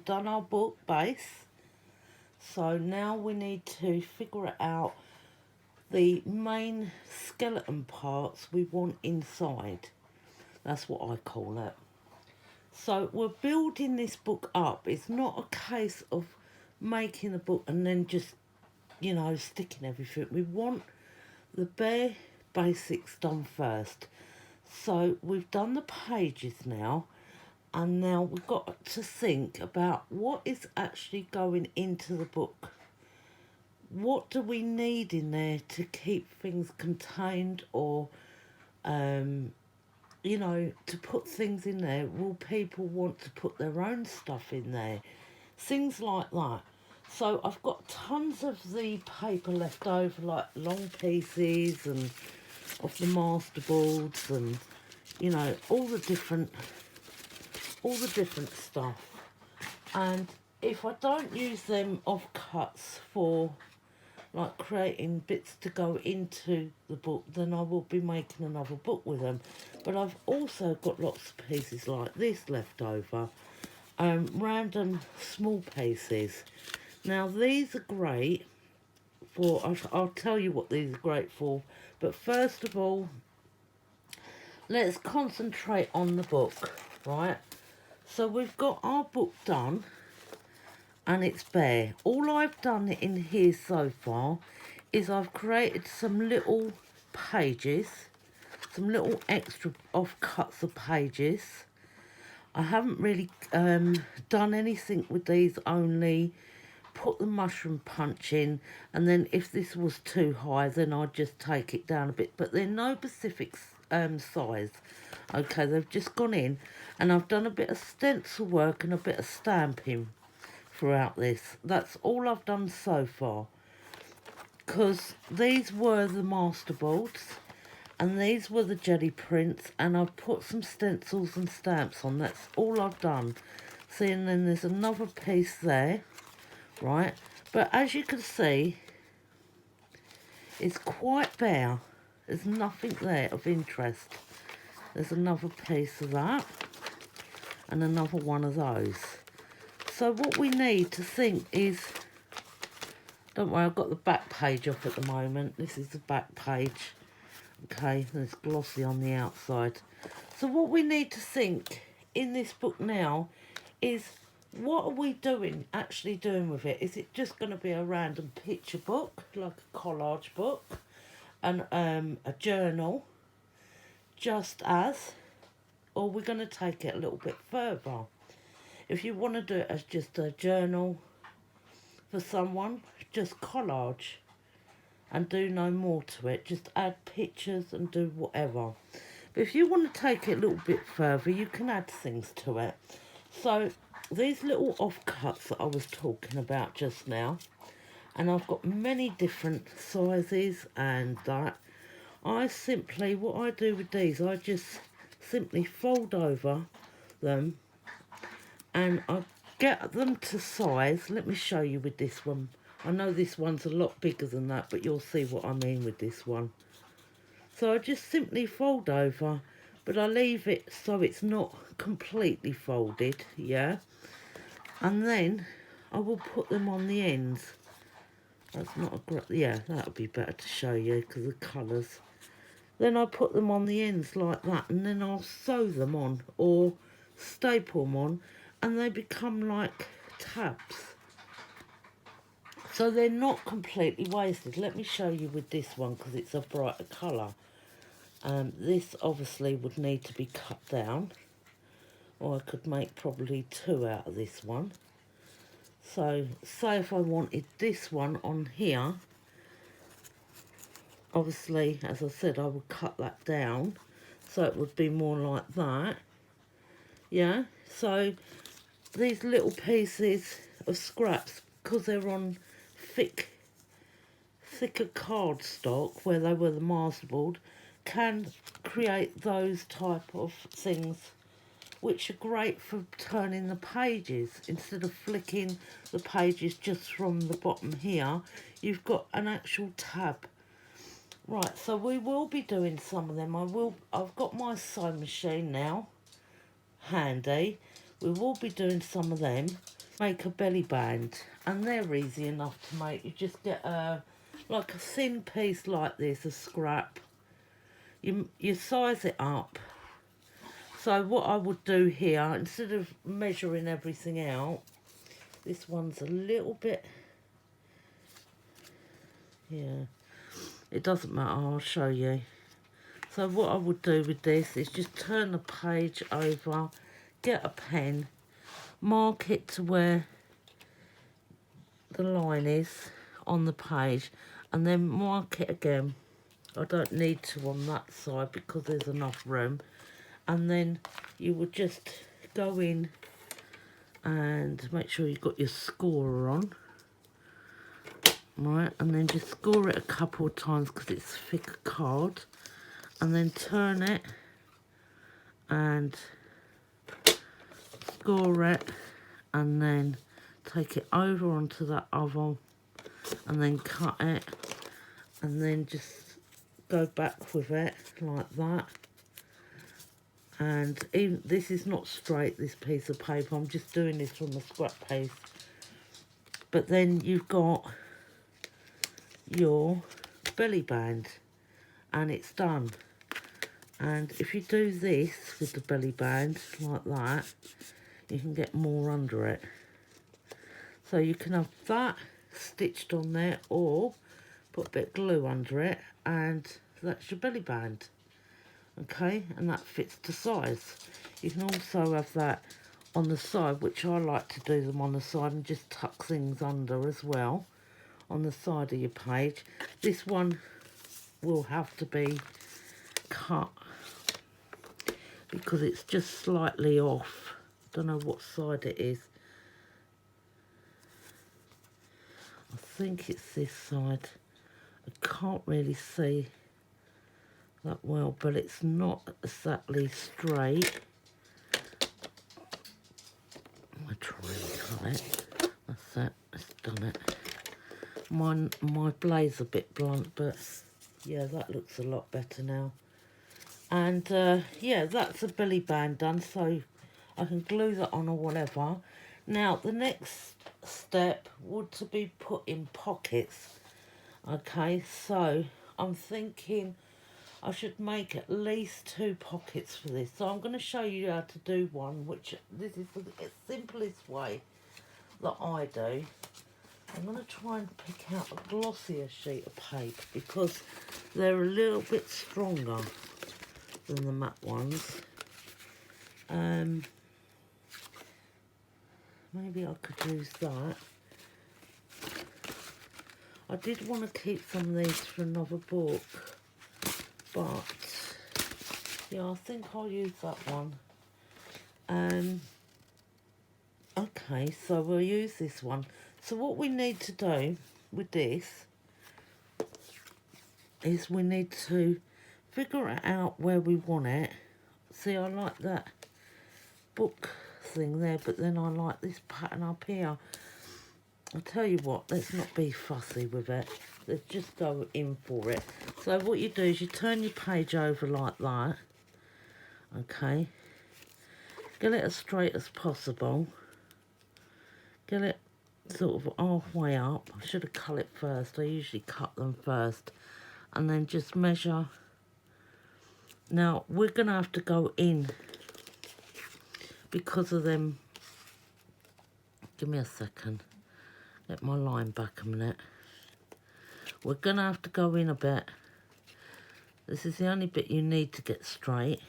done our book base. So now we need to figure out the main skeleton parts we want inside. That's what I call it. So we're building this book up. It's not a case of making a book and then just, sticking everything. We want the bare basics done first. So we've done the pages now, and now we've got to think about what is actually going into the book. What do we need in there to keep things contained, or to put things in there? Will people want to put their own stuff in there? Things like that. So I've got tons of the paper left over, like long pieces and of the master boards, and all the different stuff. And if I don't use them offcuts for like creating bits to go into the book, then I will be making another book with them. But I've also got lots of pieces like this left over, random small pieces. Now these are great for, I'll tell you what these are great for, but first of all, let's concentrate on the book, right? So we've got our book done, and it's bare. All I've done in here so far is I've created some little pages, some little extra offcuts of pages. I haven't really done anything with these, only put the mushroom punch in, and then if this was too high, then I'd just take it down a bit. But they're no specific size. Okay, they've just gone in, and I've done a bit of stencil work and a bit of stamping throughout this. That's all I've done so far, because these were the master boards and these were the jelly prints, and I've put some stencils and stamps on. That's all I've done. See, and then there's another piece there, right? But as you can see, it's quite bare. There's nothing there of interest. There's another piece of that and another one of those. So what we need to think is, don't worry, I've got the back page off at the moment. This is the back page. Okay, and it's glossy on the outside. So what we need to think in this book now is, what are we actually doing with it? Is it just going to be a random picture book, like a collage book, and a journal, just as, or we're going to take it a little bit further? If you want to do it as just a journal for someone, just collage and do no more to it. Just add pictures and do whatever. But if you want to take it a little bit further, you can add things to it. So these little offcuts that I was talking about just now, and I've got many different sizes and that, what I do with these, I just simply fold over them, and I get them to size. Let me show you with this one. I know this one's a lot bigger than that, but you'll see what I mean with this one. So I just simply fold over, but I leave it so it's not completely folded, yeah? And then I will put them on the ends. That's not a great, yeah, that'll be better to show you because of the colours. Then I put them on the ends like that, and then I'll sew them on or staple them on, and they become like tabs. So they're not completely wasted. Let me show you with this one because it's a brighter colour. This obviously would need to be cut down, or I could make probably 2 out of this one. So say if I wanted this one on here, obviously, as I said, I would cut that down so it would be more like that. Yeah, so these little pieces of scraps, because they're on thicker cardstock where they were the masterboard, can create those type of things, which are great for turning the pages. Instead of flicking the pages just from the bottom here, you've got an actual tab. Right, so we will be doing some of them. I've got my sewing machine now handy. We will be doing some of them. make a belly band, and they're easy enough to make. You just get like a thin piece like this, a scrap. You size it up. So what I would do here, instead of measuring everything out, this one's a little bit, yeah, it doesn't matter, I'll show you. So what I would do with this is just turn the page over, get a pen, mark it to where the line is on the page, and then mark it again. I don't need to on that side because there's enough room. And then you would just go in and make sure you've got your scorer on. Right, and then just score it a couple of times because it's thick card. And then turn it and score it, and then take it over onto that other, and then cut it, and then just go back with it like that. And even this is not straight, this piece of paper, I'm just doing this from a scrap piece. But then you've got your belly band and it's done. And if you do this with the belly band like that, you can get more under it. So you can have that stitched on there, or put a bit of glue under it, and that's your belly band. Okay, and that fits to size. You can also have that on the side, which I like to do them on the side and just tuck things under as well on the side of your page. This one will have to be cut because it's just slightly off. Don't know what side it is. I think it's this side. I can't really see that well, but it's not exactly straight. I try and cut it. That's it. It's done it. My blade's a bit blunt, but yeah, that looks a lot better now. And yeah, that's a belly band done, so I can glue that on or whatever. Now the next step would to be put in pockets. Okay, so I'm thinking I should make at least 2 pockets for this. So I'm going to show you how to do one, which this is the simplest way that I do. I'm going to try and pick out a glossier sheet of paper because they're a little bit stronger than the matte ones. Maybe I could use that. I did want to keep some of these for another book, but yeah, I think I'll use that one. Okay, so we'll use this one. So what we need to do with this is we need to figure out where we want it. See, I like that book thing there, but then I like this pattern up here. I'll tell you what, let's not be fussy with it. Let's just go in for it. So what you do is you turn your page over like that. Okay. Get it as straight as possible. Get it sort of halfway up. I should have cut it first. I usually cut them first. And then just measure. Now, we're going to have to go in because of them. Give me a second. Get my line back a minute. We're going to have to go in a bit. This is the only bit you need to get straight.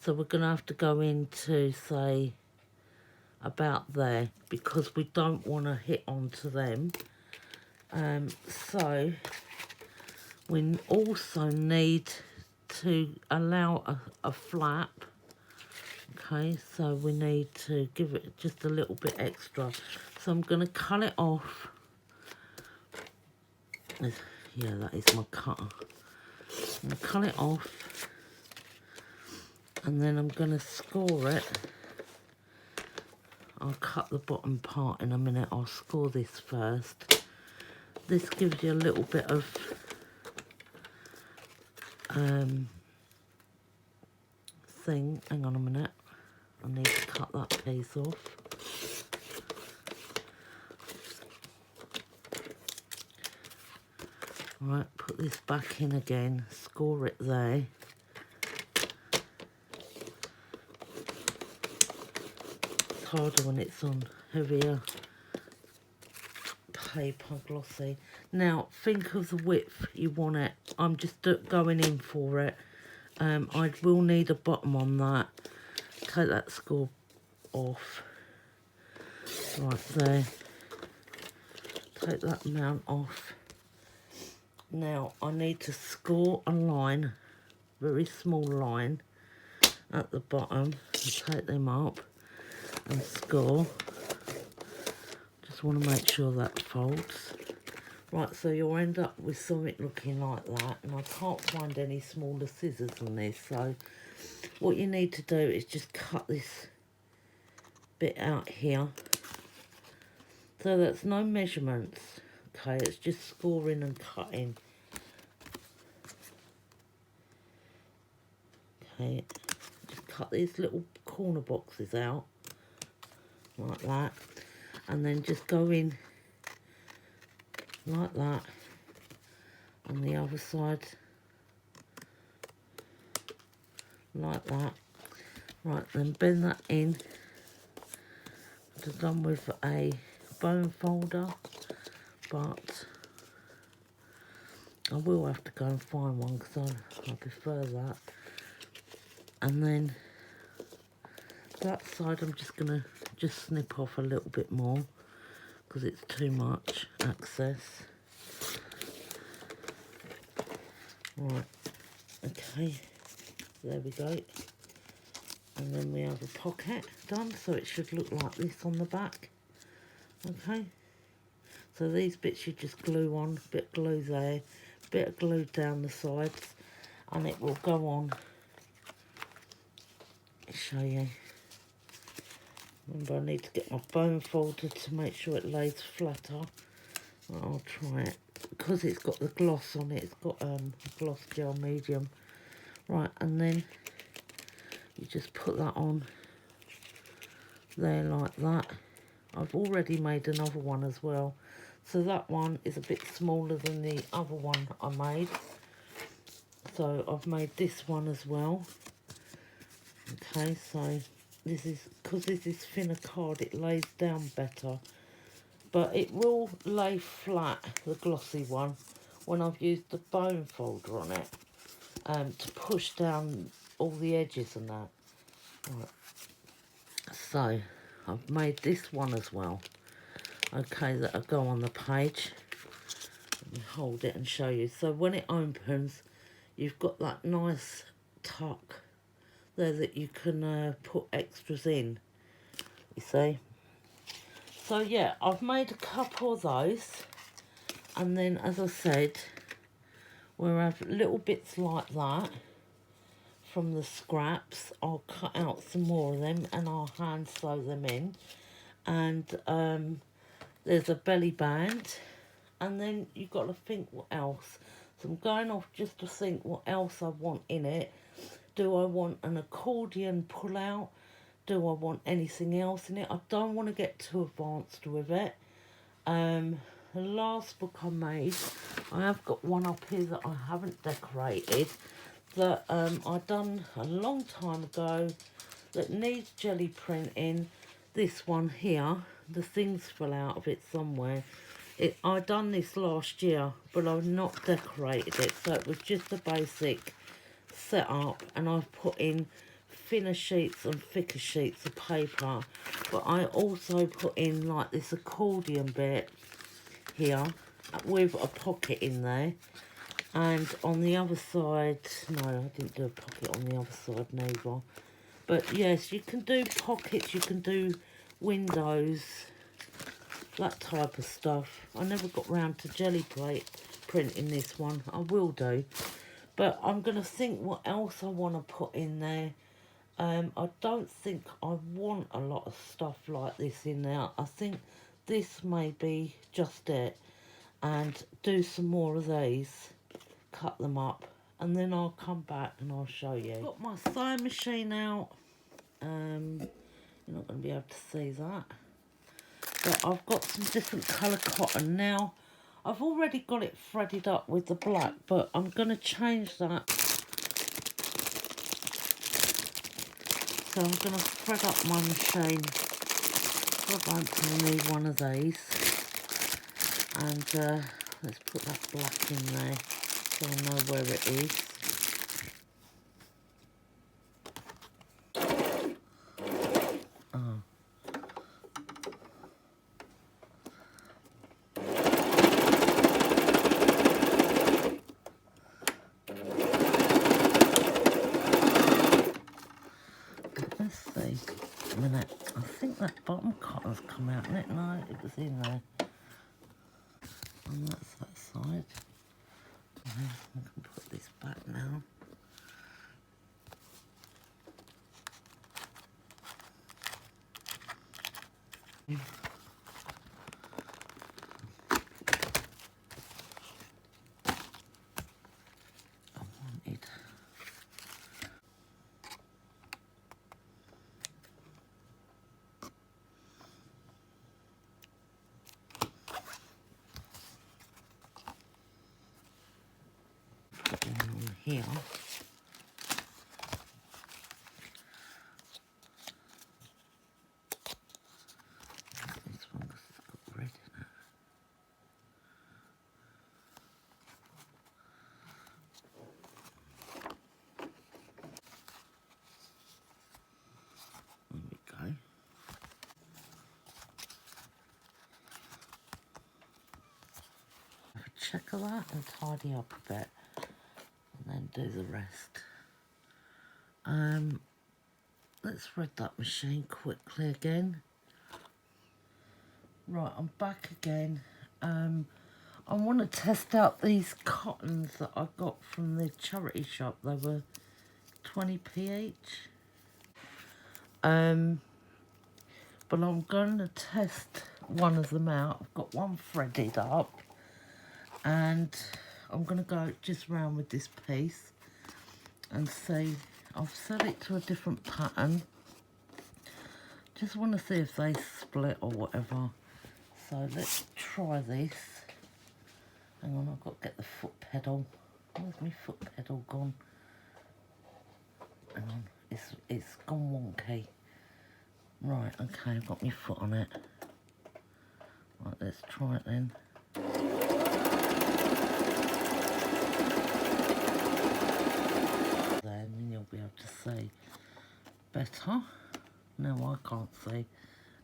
So we're going to have to go into, say, about there, because we don't want to hit onto them. So we also need to allow a flap. Okay, so we need to give it just a little bit extra. So I'm going to cut it off. Yeah, that is my cutter. I'm going to cut it off. And then I'm going to score it. I'll cut the bottom part in a minute. I'll score this first. This gives you a little bit of thing. Hang on a minute. I need to cut that piece off. Right, put this back in again, score it there. It's harder when it's on heavier paper, glossy. Now, think of the width you want it. I'm just going in for it. I will need a bottom on that. Take that score off. Right there. Take that amount off. Now, I need to score a line, very small line, at the bottom. Take them up and score. Just want to make sure that folds. Right, so you'll end up with something looking like that, and I can't find any smaller scissors than this, so what you need to do is just cut this bit out here. So that's no measurements, okay, it's just scoring and cutting. Okay, just cut these little corner boxes out, like that, and then just go in like that on the other side, like that. Right, then bend that in. It's done with a bone folder, but I will have to go and find one because I prefer that. And then that side I'm just going to snip off a little bit more because it's too much access. Right, okay, there we go. And then we have a pocket done, so it should look like this on the back. Okay, so these bits you just glue on, bit of glue there, bit of glue down the sides, and it will go on. I'll show you. Remember, I need to get my bone folder to make sure it lays flatter. I'll try it because it's got the gloss on it. It's got gloss gel medium. Right, and then you just put that on there like that. I've already made another one as well, so that one is a bit smaller than the other one I made, so I've made this one as well. Okay, so this is, because this is thinner card, it lays down better, but it will lay flat, the glossy one, when I've used the bone folder on it, to push down all the edges and that. Right. So I've made this one as well, okay, that'll go on the page. Let me hold it and show you. So when it opens, you've got that nice tuck there that you can put extras in, you see. So yeah, I've made a couple of those, and then as I said, we'll have little bits like that from the scraps. I'll cut out some more of them and I'll hand sew them in. And there's a belly band, and then you've got to think what else. So I'm going off just to think what else I want in it. Do I want an accordion pull out? Do I want anything else in it? I don't want to get too advanced with it. The last book I made, I have got one up here that I haven't decorated, that I done a long time ago, that needs jelly printing. This one here, the things fell out of it somewhere. I done this last year, but I've not decorated it, so it was just a basic setup, and I've put in thinner sheets and thicker sheets of paper, but I also put in like this accordion bit here with a pocket in there, and on the other side, no, I didn't do a pocket on the other side neither, but yes, you can do pockets, you can do windows, that type of stuff. I never got round to jelly plate printing this one. I will do, but I'm going to think what else I want to put in there. I don't think I want a lot of stuff like this in there. I think this may be just it, and do some more of these, cut them up, and then I'll come back and I'll show you. Got my sewing machine out. You're not going to be able to see that, but I've got some different colour cotton now. I've already got it threaded up with the black, but I'm going to change that. So I'm going to thread up my machine. I'm going to need one of these. And let's put that black in there so I know where it is. Let's see. A minute. I think that bottom cotton's come out, isn't it? No, it was in there. And that's that side. I can put this back now. I wanted. Put one on here. This one has got red in it. There we go. Have a check of that and tidy up a bit, and then do the rest. Let's thread that machine quickly again. Right, I'm back again. I want to test out these cottons that I got from the charity shop. They were 20p each. But I'm going to test one of them out. I've got one threaded up, and I'm going to go just round with this piece and see. I've set it to a different pattern. Just want to see if they split or whatever. So let's try this. Hang on, I've got to get the foot pedal. Where's my foot pedal gone? Hang on, it's gone wonky. Right, okay, I've got my foot on it. Right, let's try it then. Then you'll be able to see better. No, I can't see.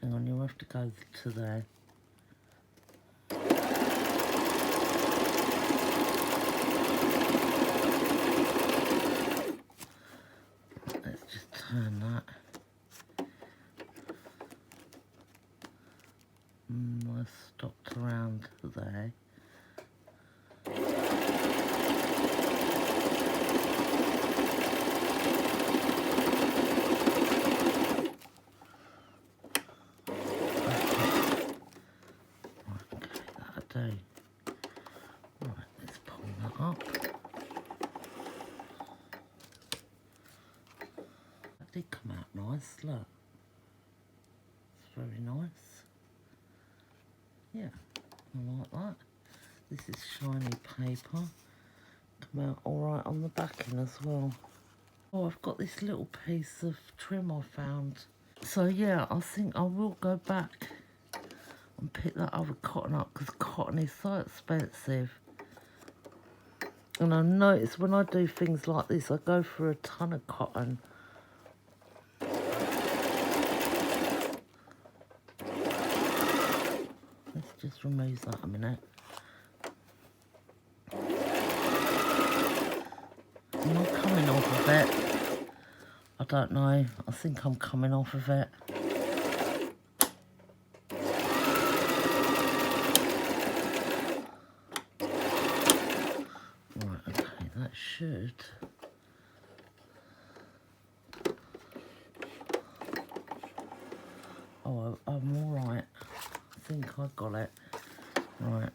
Hang on, you'll have to go to there. Let's just turn that. I stopped around there. Right, let's pull that up. That did come out nice, look. It's very nice. Yeah, I like that. This is shiny paper. Come out alright on the backing as well. Oh, I've got this little piece of trim I found. So yeah, I think I will go back and pick that other cotton up, because cotton is so expensive. And I notice when I do things like this, I go for a ton of cotton. Let's just remove that a minute. Am I coming off of it? I don't know. I think I'm coming off of it. Right, okay, that should. Oh, I'm alright. I think I got it. Right.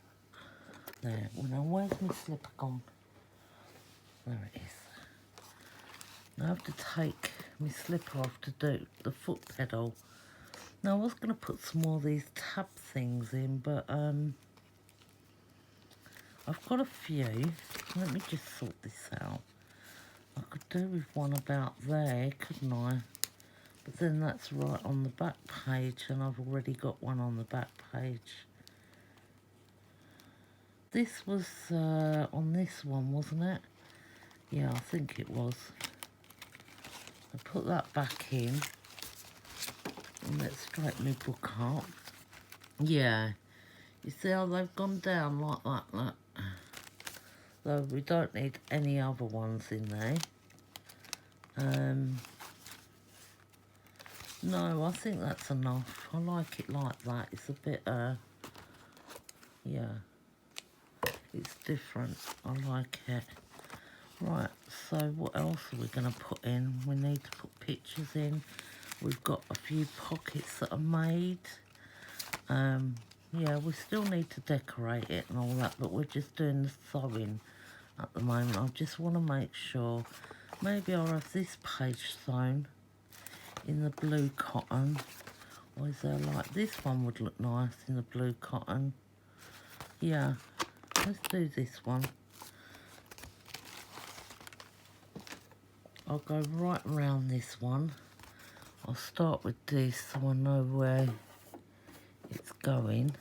There. Well, now, where's my slipper gone? There it is. Now I have to take my slipper off to do the foot pedal. Now I was going to put some more of these tab things in, but I've got a few. Let me just sort this out. I could do with one about there, couldn't I? But then that's right on the back page, and I've already got one on the back page. This was on this one, wasn't it? Yeah, I think it was. I put that back in. And let's straighten my book up. Yeah. You see how they've gone down like that, look. So we don't need any other ones in there. No, I think that's enough. I like it like that. It's a bit, yeah. It's different. I like it. Right, so what else are we going to put in? We need to put pictures in. We've got a few pockets that are made. Yeah, we still need to decorate it and all that, but we're just doing the sewing at the moment. I just want to make sure. Maybe I'll have this page sewn in the blue cotton. Or is there like, this one would look nice in the blue cotton. Yeah, let's do this one. I'll go right around this one. I'll start with this so I know where it's going.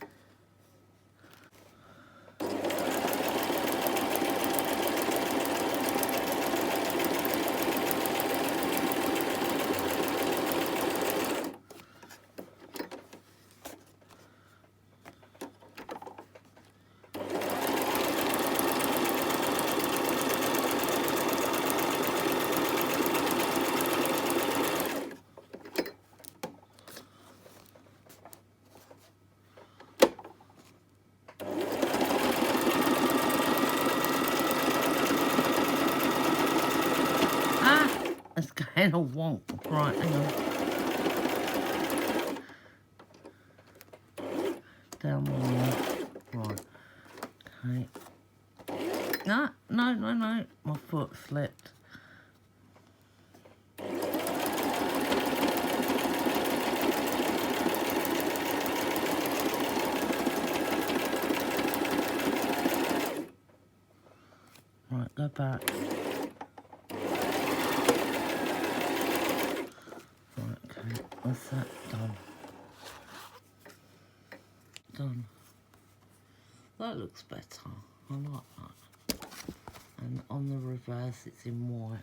It's kind of wonk. Right, hang on. Down there. Right. Okay. No. My foot slipped. Right, go back. Right, okay. That's that done. Done. That looks better. I like that. And on the reverse it's in white.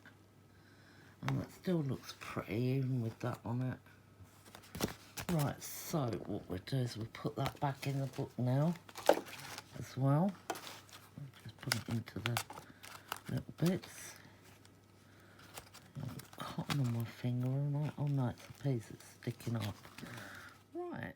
And that still looks pretty even with that on it. Right, so what we'll do is we'll put that back in the book now as well. I'll just put it into the little bits. I've got cotton on my finger, and oh no, it's a piece that's sticking up. Right.